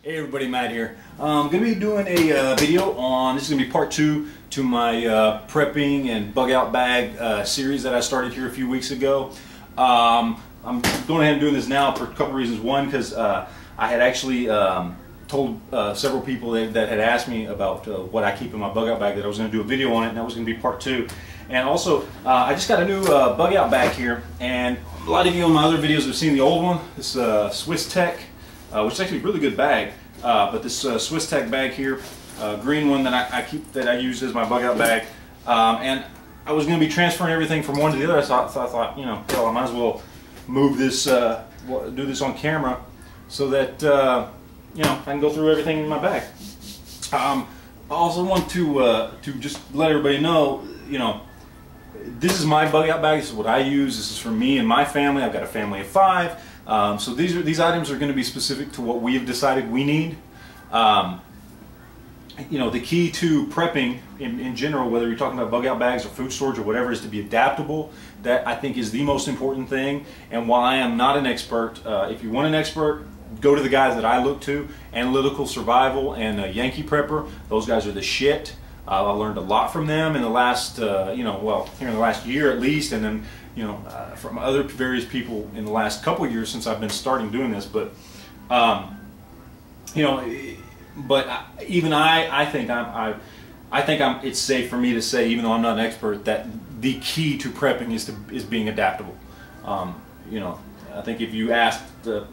Hey everybody, Matt here. I'm going to be doing a video on, this is going to be part 2 to my prepping and bug out bag series that I started here a few weeks ago. I'm going ahead and doing this now for a couple reasons. One, because I had actually told several people that had asked me about what I keep in my bug out bag that I was going to do a video on it, and that was going to be part 2. And also, I just got a new bug out bag here, and a lot of you on my other videos have seen the old one, this Swiss Tech. Which is actually a really good bag, but this Swiss Tech bag here, green one that I use as my bug out bag, and I was going to be transferring everything from one to the other. So I thought, you know, hell, I might as well move this, do this on camera, so that you know, I can go through everything in my bag. I also want to just let everybody know, you know, this is my bug out bag. This is what I use. This is for me and my family. I've got a family of 5. So these items are going to be specific to what we have decided we need. You know, the key to prepping in general, whether you're talking about bug out bags or food storage or whatever, is to be adaptable. That, I think, is the most important thing. And while I am not an expert, if you want an expert, go to the guys that I look to, Analytical Survival and Yankee Prepper. Those guys are the shit. I learned a lot from them in the last, you know, well, here in the last year at least, and then, you know, from other various people in the last couple of years since I've been starting doing this. But, you know, but even I think it's safe for me to say, even though I'm not an expert, that the key to prepping is being adaptable. You know, I think if you asked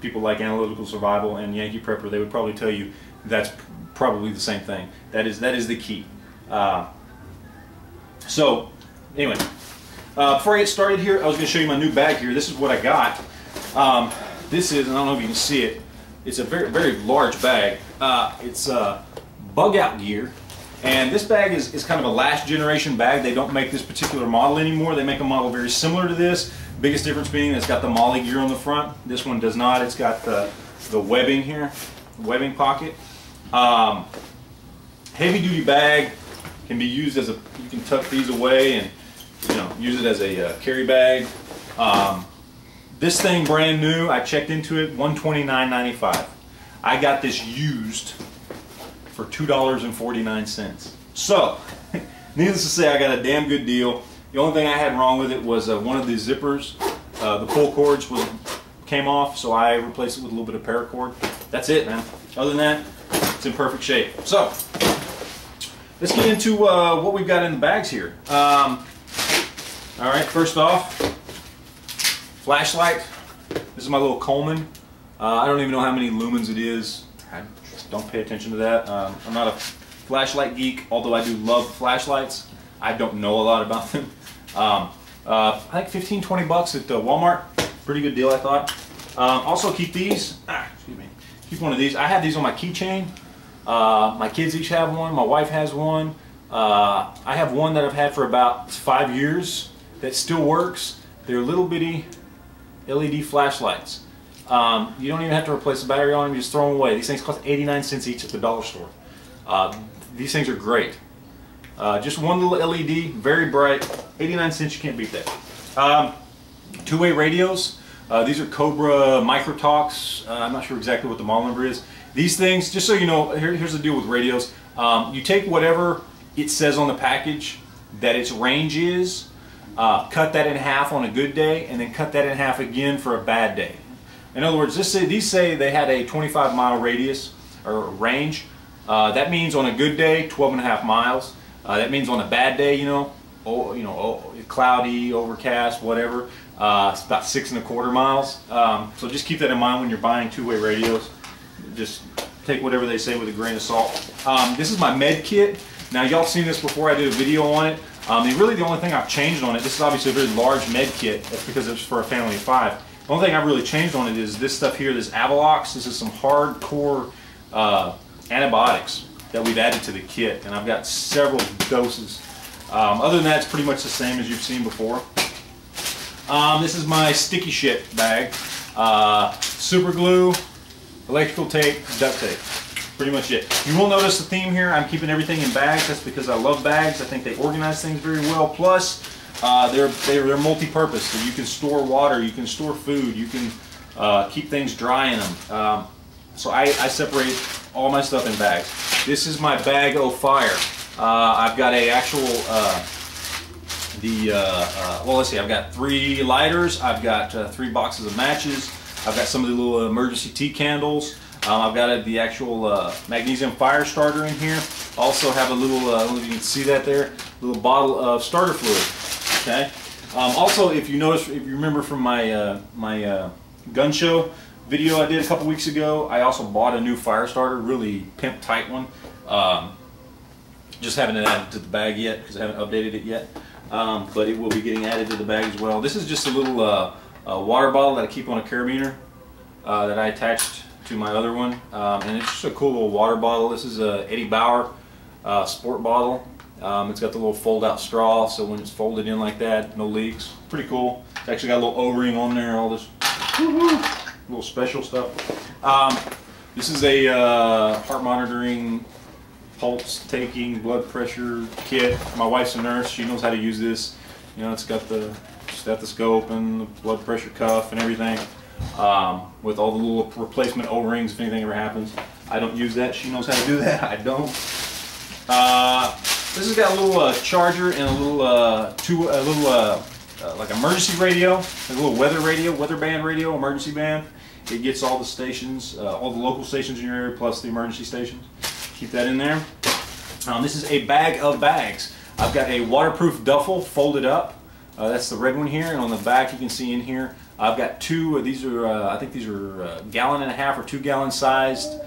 people like Analytical Survival and Yankee Prepper, they would probably tell you that's probably the same thing. That is the key. So anyway, before I get started here, I was going to show you my new bag here. This is what I got. This is, and I don't know if you can see it, it's a very, very large bag. It's bug out gear, and this bag is kind of a last generation bag. They don't make this particular model anymore. They make a model very similar to this. Biggest difference being it's got the MOLLE gear on the front. This one does not. It's got the webbing here, webbing pocket. Heavy duty bag. Can be used as a, you can tuck these away and, you know, use it as a carry bag. This thing brand new, I checked into it, $129.95. I got this used for $2.49. So, needless to say, I got a damn good deal. The only thing I had wrong with it was one of the zippers, the pull cords came off, so I replaced it with a little bit of paracord. That's it, man. Other than that, it's in perfect shape. So, let's get into what we've got in the bags here. All right, first off, flashlight. This is my little Coleman. I don't even know how many lumens it is. I just don't pay attention to that. I'm not a flashlight geek, although I do love flashlights. I don't know a lot about them. I think 15, 20 bucks at Walmart. Pretty good deal, I thought. Also keep these. Excuse me. Keep one of these. I have these on my keychain. My kids each have one. My wife has one. I have one that I've had for about 5 years that still works. They're little bitty LED flashlights. You don't even have to replace the battery on them. You just throw them away. These things cost 89 cents each at the dollar store. These things are great. Just one little LED, very bright. 89 cents, you can't beat that. Two-way radios. These are Cobra Micro Talks. I'm not sure exactly what the model number is. These things, just so you know, here's the deal with radios. You take whatever it says on the package that its range is, cut that in half on a good day, and then cut that in half again for a bad day. In other words, these say they had a 25-mile radius or range. That means on a good day, 12.5 miles. That means on a bad day, cloudy, overcast, whatever, it's about 6.25 miles. So just keep that in mind when you're buying two-way radios. Just take whatever they say with a grain of salt. This is my med kit. Now, y'all seen this before. I did a video on it. Really, the only thing I've changed on it, this is obviously a very large med kit. That's because it's for a family of 5. The only thing I've really changed on it is this stuff here, this Avalox. This is some hardcore antibiotics that we've added to the kit, and I've got several doses. Other than that, it's pretty much the same as you've seen before. This is my sticky shit bag. Super glue, electrical tape, duct tape. Pretty much it. You will notice the theme here. I'm keeping everything in bags. That's because I love bags. I think they organize things very well. Plus, they're multi-purpose. So you can store water, you can store food, you can keep things dry in them. So I separate all my stuff in bags. This is my bag of fire. I've got a actual, well, let's see, I've got 3 lighters, I've got 3 boxes of matches, I've got some of the little emergency tea candles, I've got the actual magnesium fire starter in here. Also have a little, I don't know if you can see that there, little bottle of starter fluid. Okay. Also, if you notice, if you remember from my my gun show video I did a couple weeks ago, I also bought a new fire starter, really pimp tight one. Just haven't added to the bag yet because I haven't updated it yet, but it will be getting added to the bag as well. This is just a little water bottle that I keep on a carabiner that I attached to my other one, and it's just a cool little water bottle. This is a Eddie Bauer sport bottle. It's got the little fold-out straw, so when it's folded in like that, no leaks. Pretty cool. It's actually got a little O-ring on there, all this little special stuff. This is a heart monitoring, pulse taking, blood pressure kit. My wife's a nurse. She knows how to use this. You know, it's got the stethoscope and the blood pressure cuff and everything, with all the little replacement O-rings if anything ever happens. I don't use that. She knows how to do that. I don't. This has got a little charger and a little like emergency radio, like a little weather radio, weather band radio, emergency band. It gets all the stations, all the local stations in your area, plus the emergency stations. Keep that in there. This is a bag of bags. I've got a waterproof duffel folded up. That's the red one here, and on the back you can see in here I've got 2. These are I think these are 1.5 gallon or 2 gallon sized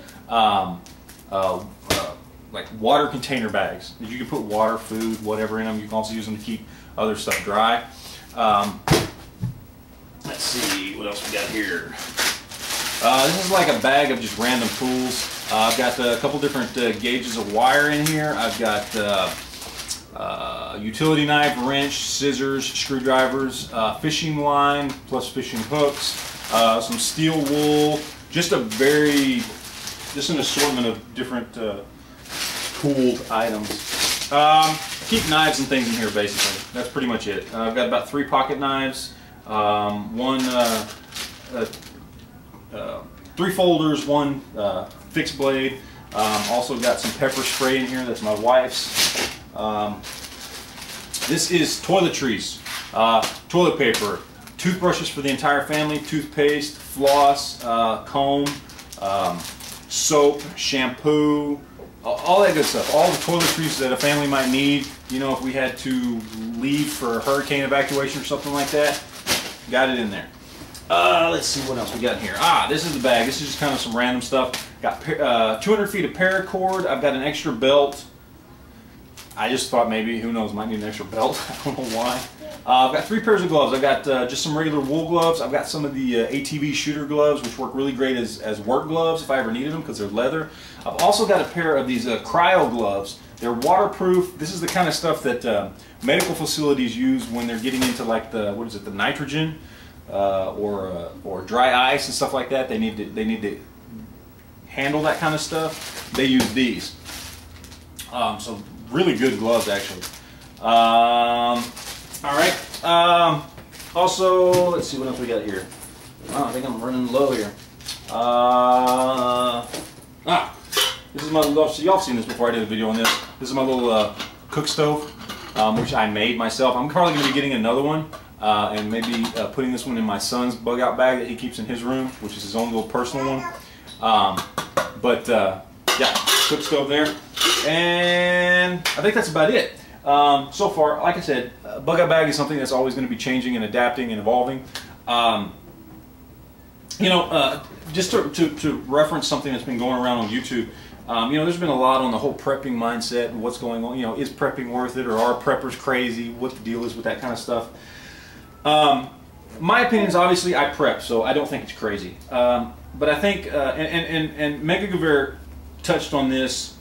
like water container bags. You can put water, food, whatever in them. You can also use them to keep other stuff dry. Let's see what else we got here. This is like a bag of just random tools. I've got a couple different gauges of wire in here. I've got utility knife, wrench, scissors, screwdrivers, fishing line plus fishing hooks, some steel wool, just an assortment of different cooled items. Keep knives and things in here basically. That's pretty much it. I've got about 3 pocket knives, 3 folders, 1 fixed blade. Also got some pepper spray in here. That's my wife's. This is toiletries, toilet paper, toothbrushes for the entire family, toothpaste, floss, comb, soap, shampoo, all that good stuff. All the toiletries that a family might need. You know, if we had to leave for a hurricane evacuation or something like that, got it in there. Let's see what else we got in here. This is the bag. This is just kind of some random stuff. Got 200 feet of paracord. I've got an extra belt. I just thought maybe, who knows, might need an extra belt. I don't know why. I've got 3 pairs of gloves. I've got just some regular wool gloves. I've got some of the ATV shooter gloves, which work really great as work gloves if I ever needed them because they're leather. I've also got a pair of these cryo gloves. They're waterproof. This is the kind of stuff that medical facilities use when they're getting into like the, what is it, the nitrogen or dry ice and stuff like that. They need to handle that kind of stuff. They use these. So really good gloves actually. Alright, also let's see what else we got here. I think I'm running low here. This is my little, so y'all have seen this before. I did a video on this. This is my little cook stove, which I made myself. I'm probably going to be getting another one and maybe putting this one in my son's bug out bag that he keeps in his room, which is his own little personal one. Yeah, cook stove there. And I think that's about it. So far, like I said, bug out bag is something that's always going to be changing and adapting and evolving. You know, just to reference something that's been going around on YouTube, you know, there's been a lot on the whole prepping mindset and what's going on. You know, is prepping worth it, or are preppers crazy? What the deal is with that kind of stuff. My opinion is obviously I prep, so I don't think it's crazy. But I think, and Mega Guevara touched on this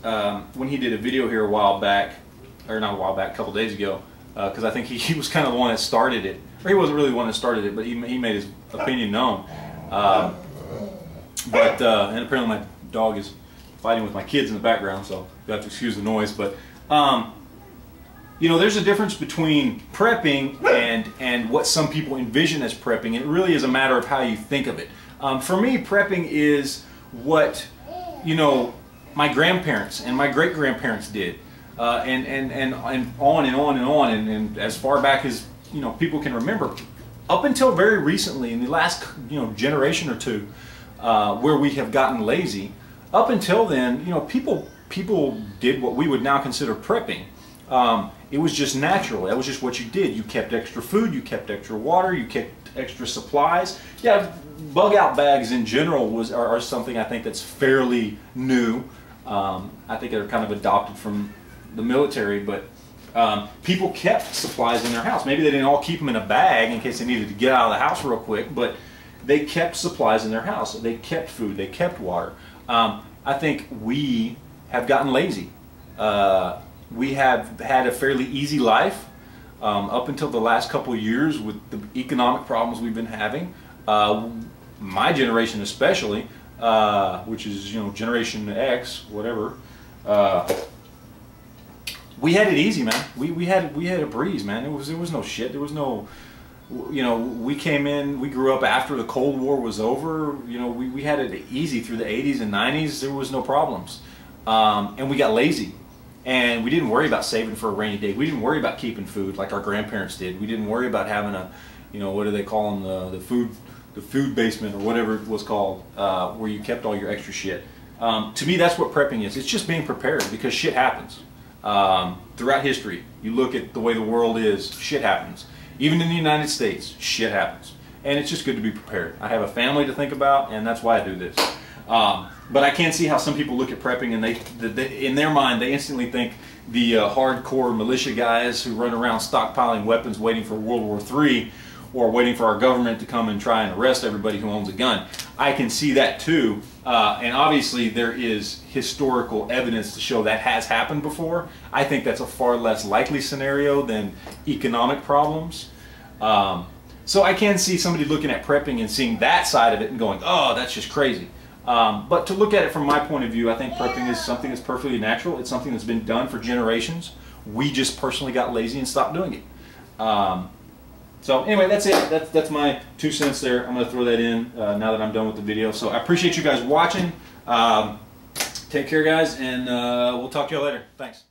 when he did a video here a while back, or not a while back, a couple days ago, because I think he was kind of the one that started it. Or he wasn't really the one that started it, but he made his opinion known. And apparently my dog is fighting with my kids in the background, so you have to excuse the noise. But you know, there's a difference between prepping and what some people envision as prepping. It really is a matter of how you think of it. For me, prepping is what, you know, my grandparents and my great-grandparents did, and on and on and on, and as far back as people can remember, up until very recently, in the last generation or two, where we have gotten lazy. Up until then, people did what we would now consider prepping. It was just natural. That was just what you did. You kept extra food, you kept extra water, you kept extra supplies. Yeah, bug out bags in general are something I think that's fairly new. I think they're kind of adopted from the military, but people kept supplies in their house. Maybe they didn't all keep them in a bag in case they needed to get out of the house real quick, but they kept supplies in their house. They kept food, they kept water. I think we have gotten lazy. We have had a fairly easy life up until the last couple of years with the economic problems we've been having. My generation especially, which is Generation X, whatever. We had it easy, man. We had a breeze, man. There was no shit. There was no, we came in. We grew up after the Cold War was over. We had it easy through the 80s and 90s. There was no problems, and we got lazy. And we didn't worry about saving for a rainy day. We didn't worry about keeping food like our grandparents did. We didn't worry about having a, what do they call them, the food basement or whatever it was called, where you kept all your extra shit. To me, that's what prepping is. It's just being prepared, because shit happens. Throughout history, you look at the way the world is, shit happens. Even in the United States, shit happens. And it's just good to be prepared. I have a family to think about, and that's why I do this. But I can see how some people look at prepping and they in their mind, they instantly think the hardcore militia guys who run around stockpiling weapons waiting for World War III, or waiting for our government to come and try and arrest everybody who owns a gun. I can see that too, and obviously there is historical evidence to show that has happened before. I think that's a far less likely scenario than economic problems. So I can see somebody looking at prepping and seeing that side of it and going, oh, that's just crazy. But to look at it from my point of view, I think prepping is something that's perfectly natural. It's something that's been done for generations. We just personally got lazy and stopped doing it. So anyway, that's it. That's my 2 cents there. I'm going to throw that in now that I'm done with the video. So I appreciate you guys watching. Take care, guys, and we'll talk to you later. Thanks.